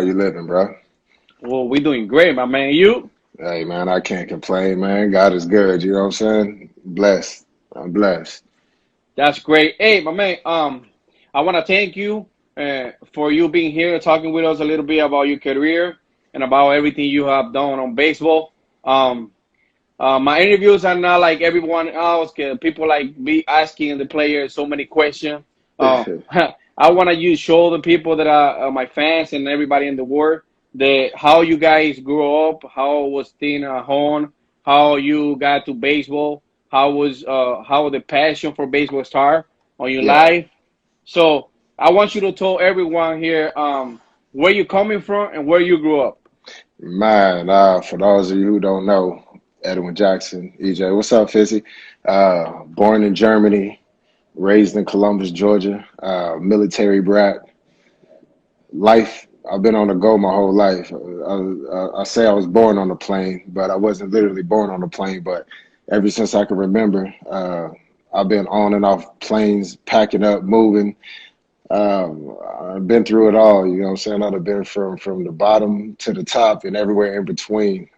How you living, bro? Well, we doing great, my man. You? Hey, man, I can't complain, man. God is good. You know what I'm saying? Blessed. I'm blessed. That's great. Hey, my man. I want to thank you for you being here, talking with us a little bit about your career and about everything you have done on baseball. Um, my interviews are not like everyone else. People like be asking the players so many questions. I want to you show the people that are my fans and everybody in the world that how you guys grew up, how was staying at home, how you got to baseball, how the passion for baseball started on your Yeah, life. So I want you to tell everyone here where you coming from and where you grew up. man. For those of you who don't know, Edwin Jackson, EJ, what's up, Fizzy? Born in Germany, raised in Columbus, Georgia. Military brat. Life. I've been on the go my whole life. I say I was born on a plane, but I wasn't literally born on a plane. But ever since I can remember, I've been on and off planes, packing up, moving. I've been through it all, you know what I'm saying? I've been from the bottom to the top and everywhere in between.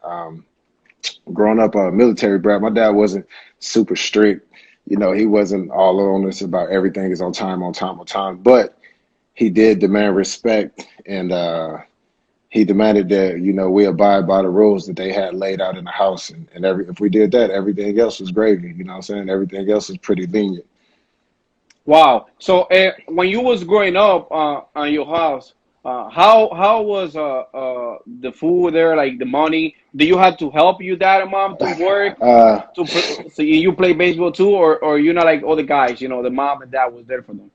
Growing up a military brat, my dad wasn't super strict. You know, he wasn't all on us about everything is on time, on time, on time. But he did demand respect, and he demanded that, you know, we abide by the rules that they had laid out in the house. And if we did that, everything else was gravy, you know what I'm saying? Everything else was pretty lenient. Wow. So when you was growing up on your house, how was the food there, like the money? Do you have to help your dad and mom to work Uh, so you play baseball too, or you not like other guys? You know, the mom and dad was there for them.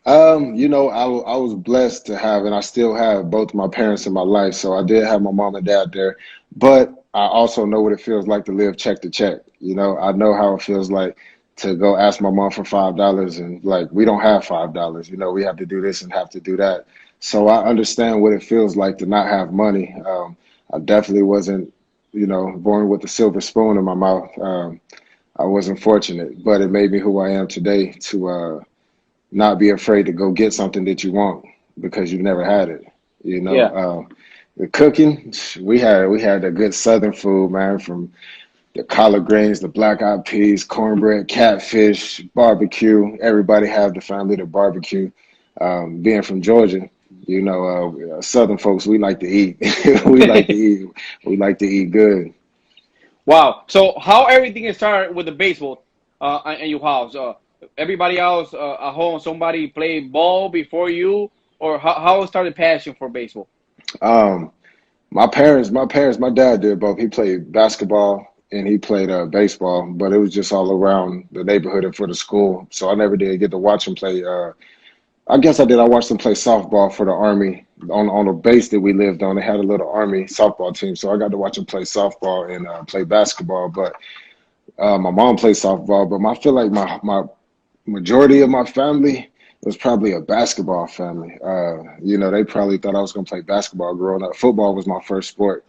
You know, I was blessed to have, and I still have both my parents in my life. So I did have my mom and dad there, but I also know what it feels like to live check to check. You know, I know how it feels like to go ask my mom for $5 and like we don't have $5. You know, we have to do this and have to do that. So I understand what it feels like to not have money. I definitely wasn't, you know, born with a silver spoon in my mouth. I wasn't fortunate, but it made me who I am today to not be afraid to go get something that you want because you've never had it. You know, Yeah. the cooking we had a good Southern food, man, from the collard greens, the black eyed peas, cornbread, catfish, barbecue. Everybody have the family to barbecue. Being from Georgia, you know, Southern folks we like to eat. we like to eat. We like to eat good. Wow. So how everything started with the baseball in your house? Everybody else at home, somebody played ball before you, or how started passion for baseball? Um, my dad did both. He played basketball and he played baseball, but it was just all around the neighborhood and for the school. So I never did get to watch him play. I guess I did. I watched him play softball for the Army on a base that we lived on. They had a little Army softball team, so I got to watch him play softball and play basketball. But my mom played softball, but I feel like my majority of my family was probably a basketball family. You know, they probably thought I was going to play basketball growing up. Football was my first sport.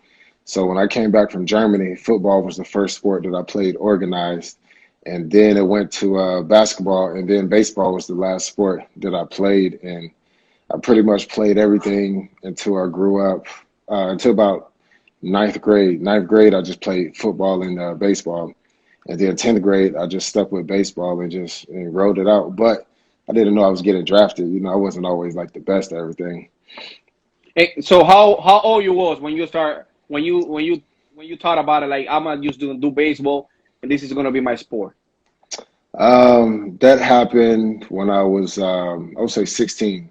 So when I came back from Germany, football was the first sport that I played organized. And then it went to basketball, and then baseball was the last sport that I played. And I pretty much played everything until I grew up, until about ninth grade. Ninth grade, I just played football and baseball. And then 10th grade, I just stuck with baseball and just and rode it out. But I didn't know I was getting drafted. You know, I wasn't always like the best at everything. So how old you was when you start when you thought about it, like I'm gonna just do baseball and this is gonna be my sport. That happened when I was, I would say 16.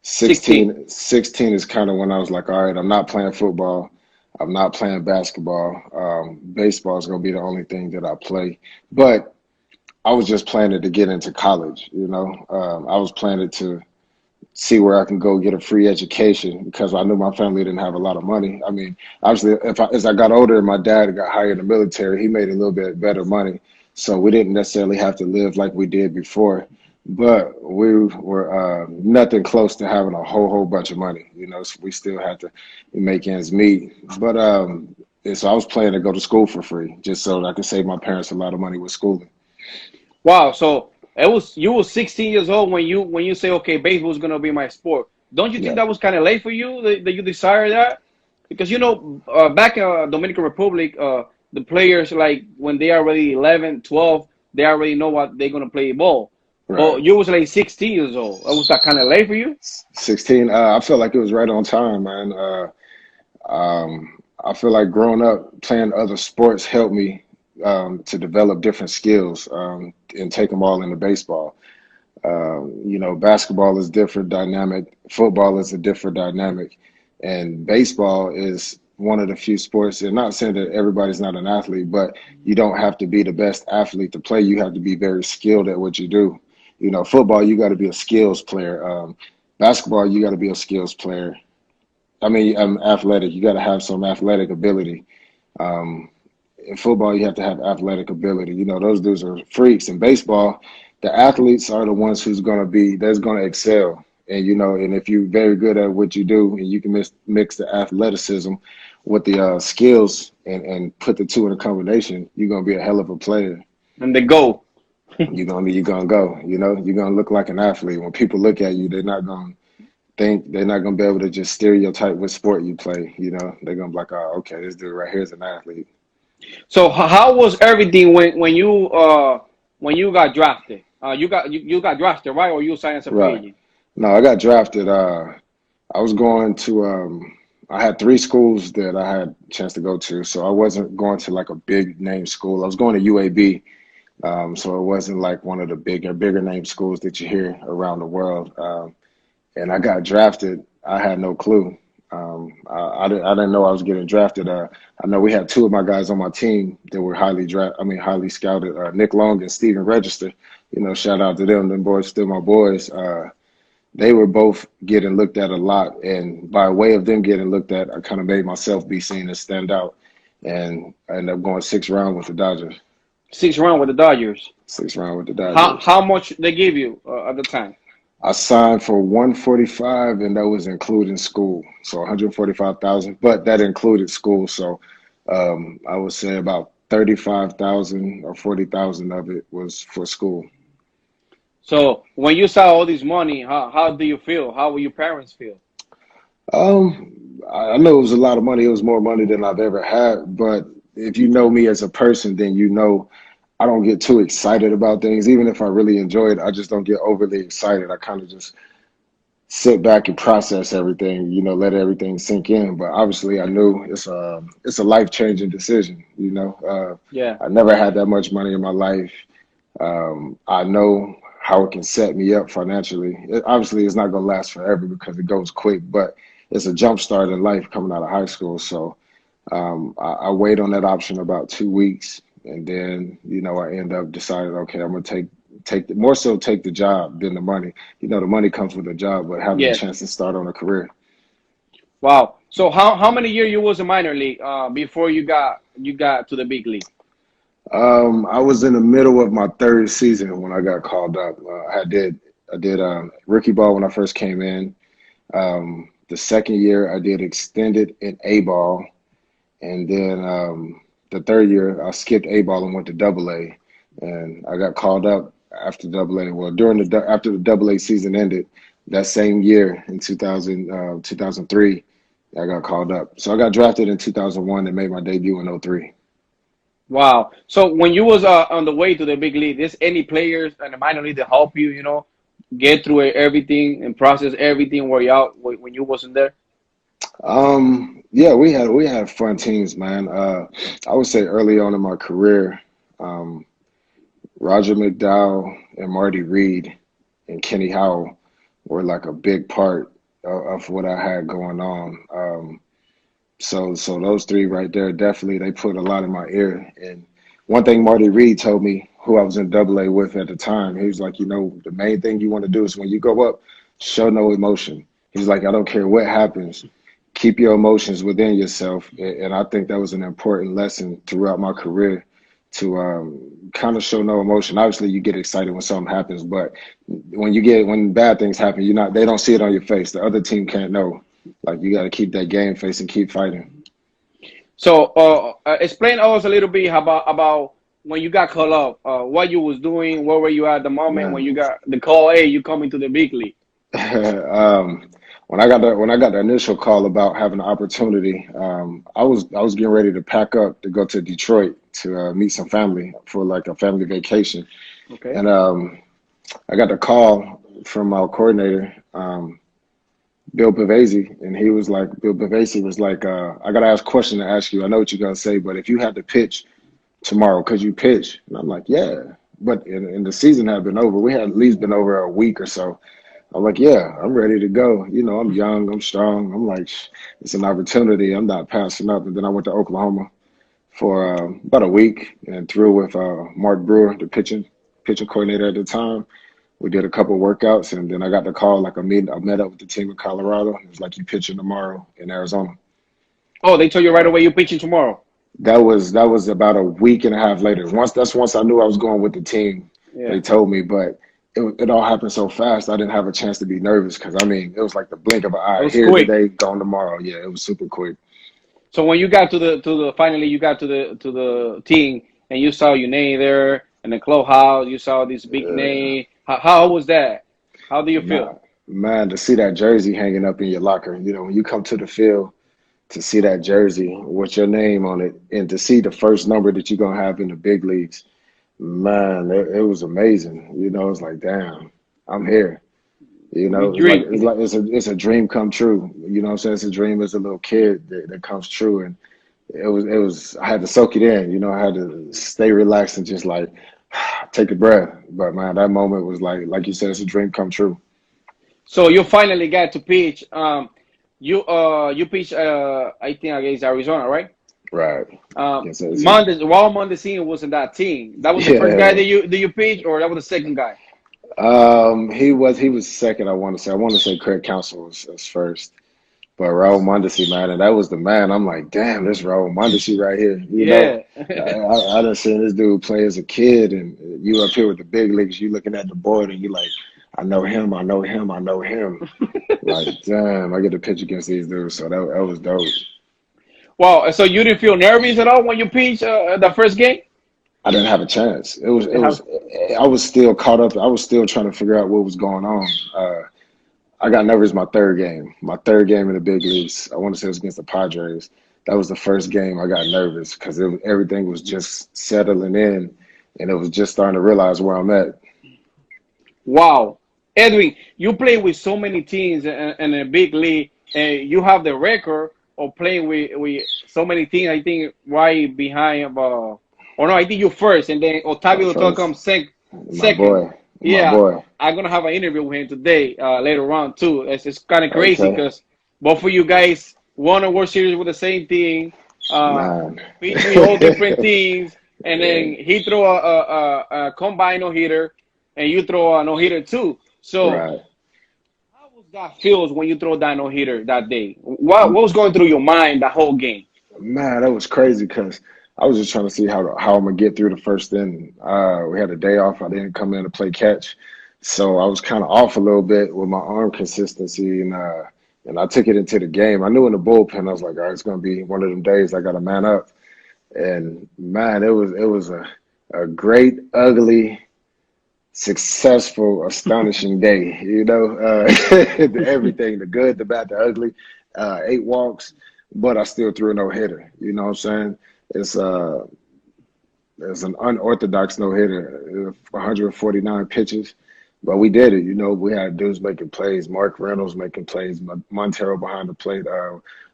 16. 16 is kind of when I was like, all right, I'm not playing football. I'm not playing basketball. Baseball is going to be the only thing that I play. But I was just planning to get into college, you know. I was planning to see where I can go get a free education because I knew my family didn't have a lot of money. I mean, obviously, as I got older and my dad got hired in the military, he made a little bit better money, so we didn't necessarily have to live like we did before. But we were nothing close to having a whole bunch of money. You know, so we still had to make ends meet. But and so I was planning to go to school for free just so that I could save my parents a lot of money with schooling. Wow. So it was you was 16 years old when you say okay, baseball is gonna be my sport. Don't you think Yeah, that was kind of late for you that you desired that? Because back in Dominican Republic, the players like when they are already 11, 12, they already know what they're gonna play ball. right. But you was like 16 years old. Was that kind of late for you? 16. I feel like it was right on time, man. I feel like growing up playing other sports helped me to develop different skills and take them all into baseball. Basketball is different dynamic. Football is a different dynamic, and baseball is one of the few sports. And not saying that everybody's not an athlete, but you don't have to be the best athlete to play. You have to be very skilled at what you do. Football, you got to be a skills player. Basketball, you got to be a skills player. I mean, athletic. You got to have some athletic ability. Um, in football, you have to have athletic ability. Those dudes are freaks. In baseball, the athletes are the ones that's going to excel. And if you're very good at what you do and you can mix the athleticism with the skills and put the two in a combination, you're going to be a hell of a player. And the go. You're gonna go. You're gonna look like an athlete. When people look at you, they're not gonna be able to just stereotype what sport you play. They're gonna be like, oh, okay, this dude right here is an athlete. So how was everything when you got drafted? You got drafted, right? Or you signed as a free Right. agent? No, I got drafted. I was going to. I had three schools that I had a chance to go to, so I wasn't going to like a big name school. I was going to UAB, so it wasn't like one of the bigger name schools that you hear around the world. And I got drafted. I had no clue. I didn't know I was getting drafted. I know we had two of my guys on my team that were highly scouted. Nick Long and Steven Register. Shout out to them. Them boys still my boys. They were both getting looked at a lot, and by way of them getting looked at, I kind of made myself be seen as stand out, and I ended up going sixth round with the Dodgers. 6 round with the Dodgers. Sixth round with the How Dodgers. how much they give you at the time? I signed for 145, and that was including school, so 145,000. But that included school, so I would say about 35,000 or 40,000 of it was for school. So when you saw all this money, how do you feel? How will your parents feel? I know it was a lot of money. It was more money than I've ever had. But if you know me as a person, then I don't get too excited about things. Even if I really enjoy it, I just don't get overly excited. I kind of just sit back and process everything, let everything sink in. But obviously, I knew it's a life-changing decision. Yeah. I never had that much money in my life. I know how it can set me up financially. Obviously, it's not going to last forever because it goes quick, but it's a jump start in life coming out of high school. So I wait on that option about 2 weeks, and then I end up deciding, okay, I'm going to more so take the job than the money. The money comes with the job, but having a Yes. chance to start on a career. Wow. So how many years you was a minor league before you got to the big league? I was in the middle of my third season when I got called up. I did rookie ball when I first came in. The second year I did extended in A ball, and then the third year I skipped A ball and went to Double A, and I got called up after Double A. Well, after the Double A season ended, that same year in 2003, I got called up. So I got drafted in 2001 and made my debut in '03. Wow. So when you was on the way to the big league, there's any players in the minor league to help you, get through everything and process everything where you out when you wasn't there? Yeah, we had fun teams, man. I would say early on in my career, um, Roger McDowell and Marty Reed and Kenny Howell were like a big part of what I had going on. So those three right there, definitely they put a lot in my ear. And one thing Marty Reed told me, who I was in Double A with at the time, he was like, the main thing you want to do is when you go up, show no emotion. He's like, I don't care what happens, keep your emotions within yourself. And I think that was an important lesson throughout my career to kind of show no emotion. Obviously, you get excited when something happens, but when bad things happen, they don't see it on your face. The other team can't know. Like you got to keep that game face and keep fighting. So explain us a little bit about when you got called up, what you was doing, where were you at the moment when Man, you got the call, hey, you coming to the big league? um, when I got the initial call about having the opportunity, I was getting ready to pack up to go to Detroit to meet some family for like a family vacation, Okay. and I got the call from our coordinator, Bill Pavese, and Bill Pavese was like, I got to ask a question to ask you. I know what you're gonna say, but if you had to pitch tomorrow, could you pitch? And I'm like, yeah. But and the season had been over. We had at least been over a week or so. I'm like, yeah, I'm ready to go. I'm young, I'm strong. I'm like, it's an opportunity. I'm not passing up. And then I went to Oklahoma for about a week and threw with Mark Brewer, the pitching coordinator at the time. We did a couple of workouts, and then I got the call. Like I met up with the team in Colorado. It was like you pitching tomorrow in Arizona. Oh, they told you right away you pitching tomorrow. That was about a week and a half later. Once I knew I was going with the team, they Yeah. told me, but it all happened so fast. I didn't have a chance to be nervous because I mean it was like the blink of an It eye. was Here quick. today, gone tomorrow. Yeah, it was super quick. So when you got to the finally you got to the team and you saw your name there in the clubhouse, you saw this big Uh, name. How was that? How do you feel? man, man, to see that jersey hanging up in your locker, when you come to the field to see that jersey with your name on it, and to see the first number that you're gonna have in the big leagues, man, it was amazing. It's like, damn, I'm here. We It's like dream. it's a dream come true. You know what I'm saying? It's a dream as a little kid that comes true. And it was I had to soak it in. I had to stay relaxed and just like take a breath. But man, that moment was like you said, it's a dream come true. So you finally got to pitch. You pitched I think against Arizona, right? Right. Yes, it's While Mondesino was in that team, that was the first guy yeah. that you pitched, or that was the second guy? He was second, I want to say. I want to say Craig Counsell was first. But Raul Mondesi, man, and that was the man. I'm like, damn, this Raul Mondesi right here. Yeah. I done seen this dude play as a kid, and you up here with the big leagues. You looking at the board, and you like, I know him, I know him, I know him. Like, damn, I get to pitch against these dudes, so that was dope. Wow. So you didn't feel nervous at all when you pitched the first game? I didn't have a chance. It was, You it didn't have. was. I was still caught up. I was still trying to figure out what was going on. I got nervous my third game. My third game in the big leagues. I want to say it was against the Padres. That was the first game I got nervous because everything was just settling in, and it was just starting to realize where I'm at. Wow. Edwin, you play with so many teams in a big league, and you have the record of playing with so many teams. I think right behind, or no, I think you first, and then My Otavio Auto first, comes my second. boy, my Yeah, boy. I'm gonna have an interview with him today, later on too. It's kind of crazy Okay, because both of you guys won a World Series with the same team, uh, man. pitch with all different teams, and then Yeah, he throw a combine no hitter, and you throw a no hitter too. So right. how was that feels when you throw that no hitter that day? What was going through your mind that whole game? Man, that was crazy because I was just trying to see how I'm gonna get through the first inning. We had a day off. I didn't come in to play catch, so I was kind of off a little bit with my arm consistency, and I took it into the game. I knew in the bullpen I was like, all right, it's gonna be one of them days I got to man up. And man, it was a great, ugly, successful, astonishing day. Everything, the good, the bad, the ugly. 8 walks, but I still threw a no hitter. You know what I'm saying? It's uh it's an unorthodox no hitter, 149 pitches, but we did it. We had dudes making plays, Mark Reynolds making plays, Montero behind the plate,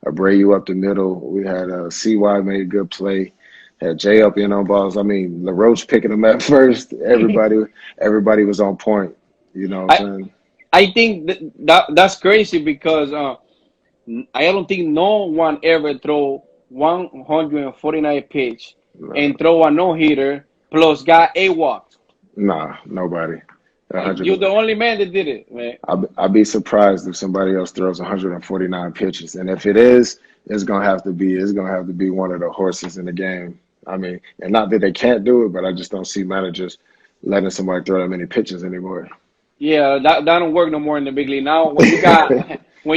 Abreu up the middle. We had CY made a good play. Had Jay up in on balls. I mean, LaRoche picking them at first. Everybody was on point. You know what I I'm saying? I think that's crazy because I don't think no one ever throw 149 pitch and throw a no hitter plus got 8 walks. Nah, nobody. You're 100. the only man that did it, man. I'd be surprised if somebody else throws 149 pitches, and if it is, it's gonna have to be one of the horses in the game. I mean, and not that they can't do it, but I just don't see managers letting somebody throw that many pitches anymore. Yeah, that don't work no more in the big league now. When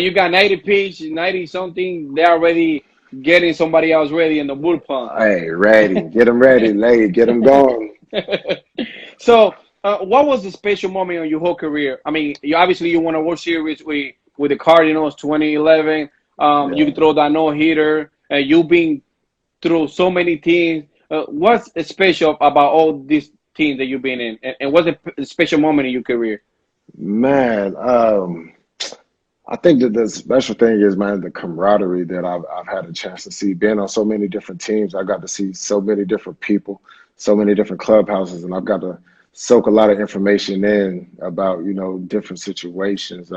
you got 90 pitch, 90 something, they're already getting somebody else ready in the bullpen. Hey, ready, get them ready, lady, get them going. So, what was the special moment in your whole career? I mean, you obviously you won a World Series with with the Cardinals 2011. You Yeah. throw that no hitter. You've been through so many teams. What's special about all these teams that you've been in, and what's a special moment in your career? Man, I think that the special thing is, man, the camaraderie that I've had a chance to see. Being on so many different teams, I got to see so many different people, so many different clubhouses, and I've got to soak a lot of information in about, different situations.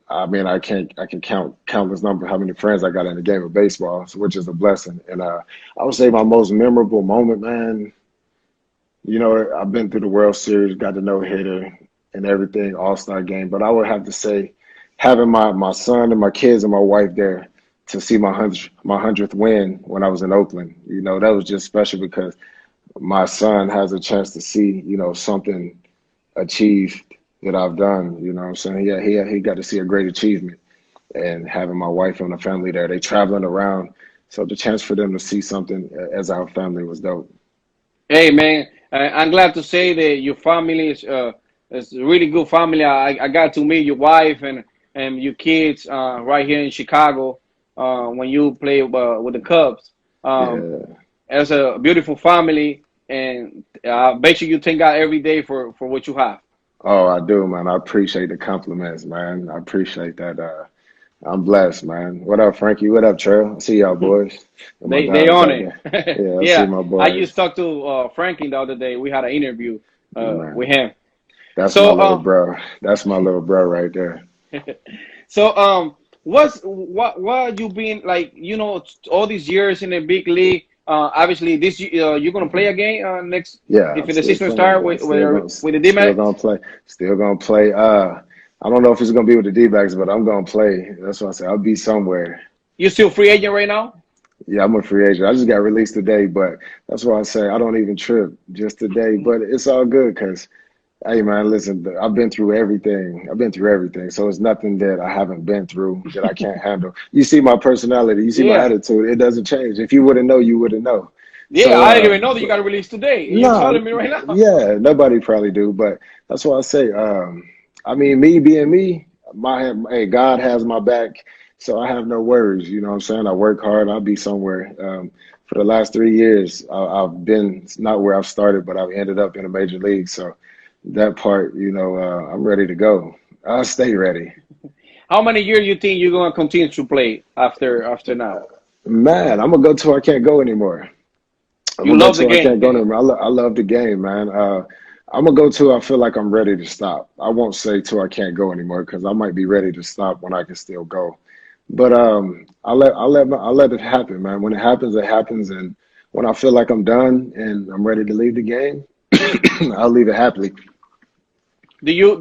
I mean, I can count countless number how many friends I got in the game of baseball, so, which is a blessing. And I would say my most memorable moment, man. I've been through the World Series, got to know hitter and everything, All-Star game. But I would have to say, having my son and my kids and my wife there to see my 100th win when I was in Oakland, that was just special because my son has a chance to see, something achieved that I've done. You know what I'm saying? Yeah, he got to see a great achievement, and having my wife and the family there, they traveling around. So the chance for them to see something as our family was dope. Hey man, I'm glad to say that your family is a really good family. I got to meet your wife and your kids right here in Chicago when you play with the Cubs. Um, Yeah. as a beautiful family, and I bet you thank God every day for what you have. Oh, I do, man. I appreciate the compliments, man. I appreciate that. I'm blessed, man. What up, Frankie? What up, Trail? I see y'all boys and my They guys own out it. there. Yeah, I see Yeah, my I just boys. talked to Franklin the other day. We had an interview with Man, him. that's my So little bro. That's my little bro right there. so what you been like? All these years in the big league. Obviously, you're gonna play again next Yeah, if I'm the still season playing. start I'm still going, with the still D-Max. gonna play. Still gonna play. I don't know if it's gonna be with the D-backs, but I'm gonna play. That's what I say. I'll be somewhere. You still free agent right now? Yeah, I'm a free agent. I just got released today, but that's why I say I don't even trip just today. But it's all good because, hey, man, listen, I've been through everything. I've been through everything. So it's nothing that I haven't been through that I can't handle. You see my personality, you see my Yeah. attitude. It doesn't change. If you wouldn't know, you wouldn't know. Yeah, So, I didn't even know that you got released today. You no, telling me right now? yeah, nobody probably do, but that's why I say, I mean, me being me, hey, God has my back, so I have no worries. You know what I'm saying? I work hard. I'll be somewhere. For the last 3 years, I've been not where I've started, but I've ended up in a major league. So that part, I'm ready to go. I'll stay ready. How many years you think you're gonna continue to play after now? Man, I'm gonna go till I can't go anymore. I'm You gonna go love the till I game. can't go anymore. I love the game, man. I'm gonna go till I feel like I'm ready to stop. I won't say till I can't go anymore because I might be ready to stop when I can still go. But I'll let it happen, man. When it happens, it happens. And when I feel like I'm done and I'm ready to leave the game, I'll leave it happily. Do you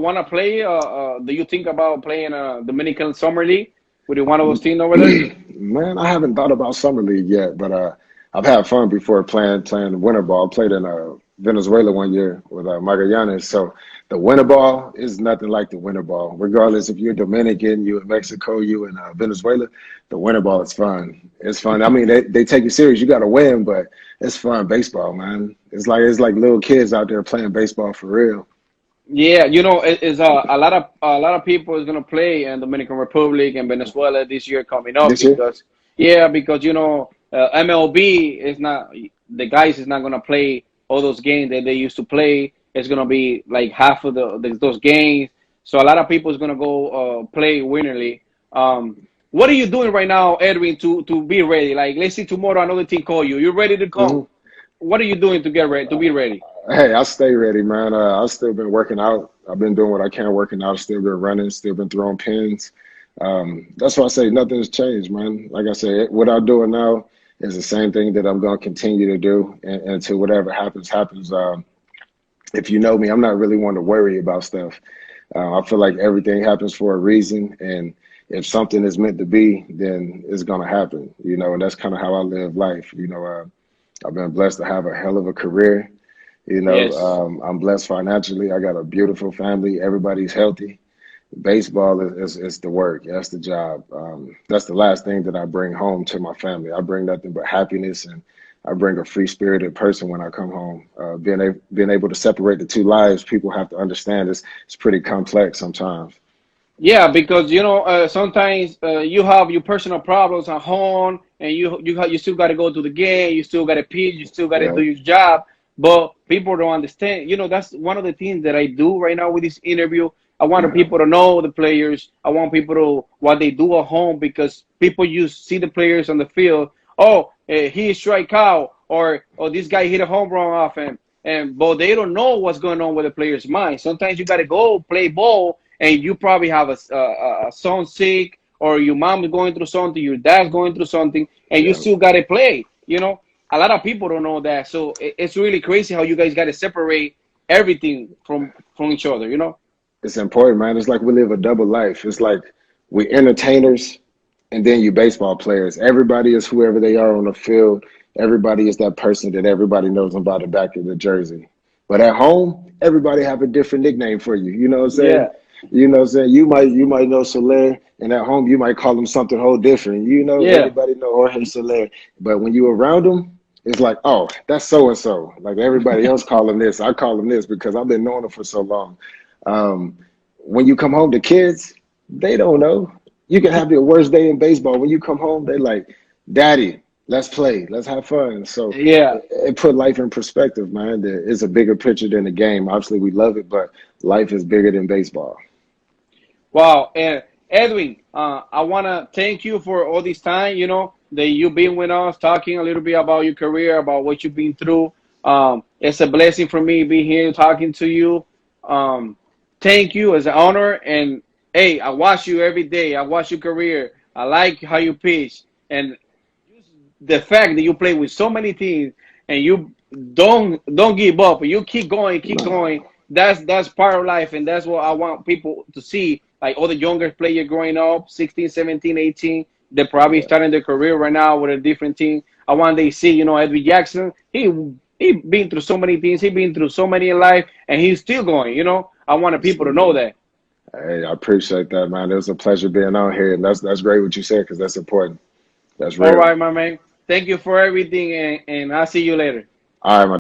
want to play? Do you think about playing a Dominican Summer League with one of those teams over there? Man, I haven't thought about summer league yet, but I've had fun before playing winter ball. I played in Venezuela one year with Magallanes. So the winter ball is nothing like the winter ball. Regardless if you're Dominican, you in Mexico, you in Venezuela, the winter ball is fun. It's fun. I mean, they take you serious. You got to win, but it's fun baseball, man. It's like little kids out there playing baseball for real. Yeah, it's a lot of people is gonna play in Dominican Republic and Venezuela this year coming up This year? because MLB is not the guys is not gonna play all those games that they used to play. It's gonna be like half of those games. So a lot of people is gonna go play Winter League. What are you doing right now, Edwin, to be ready? Like, let's see tomorrow another team call you. You ready to come? Hmm. What are you doing to get ready to be ready? Hey, I stay ready, man. I've still been working out. I've been doing what I can working out. Still been running. Still been throwing pins. That's why I say nothing's changed, man. Like I said, what I'm doing now is the same thing that I'm going to continue to do until whatever happens, happens. If you know me, I'm not really one to worry about stuff. I feel like everything happens for a reason, and if something is meant to be, then it's going to happen, and that's kind of how I live life. I've been blessed to have a hell of a career. Yes. I'm blessed financially. I got a beautiful family. Everybody's healthy. Baseball is the work. That's the job. That's the last thing that I bring home to my family. I bring nothing but happiness, and I bring a free spirited person when I come home. Being able to separate the two lives, people have to understand it's pretty complex sometimes. Yeah, because sometimes you have your personal problems at home, and you still got to go to the game, you still got to pitch, you still got to Yeah, do your job. But people don't understand. That's one of the things that I do right now with this interview. I want the yeah, people to know the players. I want people to what they do at home because people see the players on the field. Oh, he strike out, or this guy hit a home run off him, and but they don't know what's going on with the player's mind. Sometimes you got to go play ball and you probably have a son sick or your mom is going through something, your dad's going through something, and you yeah. still got to play. A lot of people don't know that, so it's really crazy how you guys got to separate everything from each other. It's important, man. It's like we live a double life. It's like we entertainers and then you baseball players. Everybody is whoever they are on the field. Everybody is that person that everybody knows them by the back of the jersey. But at home, everybody have a different nickname for you. You know what I'm saying? Yeah, You know what I'm saying? You might know Soler, and at home you might call him something whole different. yeah, Everybody know Jorge Soler. But when you around him, it's like, oh, that's so and so. Like everybody else call him this. I call him this because I've been knowing him for so long. Um, when you come home to kids, they don't know. You can have your worst day in baseball. When you come home, they like, Daddy, let's play, let's have fun. So yeah. it put life in perspective, man. It's a bigger picture than the game. Obviously, we love it, but life is bigger than baseball. Wow. And Edwin, I want to thank you for all this time, that you've been with us, talking a little bit about your career, about what you've been through. It's a blessing for me being here talking to you. Um, Thank you. It's an honor. And hey, I watch you every day. I watch your career. I like how you pitch. And the fact that you play with so many teams and you don't give up, you keep Nah, going. That's part of life, and that's what I want people to see. Like all the younger players growing up, 16, 17, 18, they're probably yeah, starting their career right now with a different team. I want they see, Edwin Jackson. He been through so many things. He been through so many in life, and he's still going. I want people to know absolutely. that. Hey, I appreciate that, man. It was a pleasure being on here, and that's great what you said because that's important. That's All real. right, my man. Thank you for everything, and I'll see you later. All right, my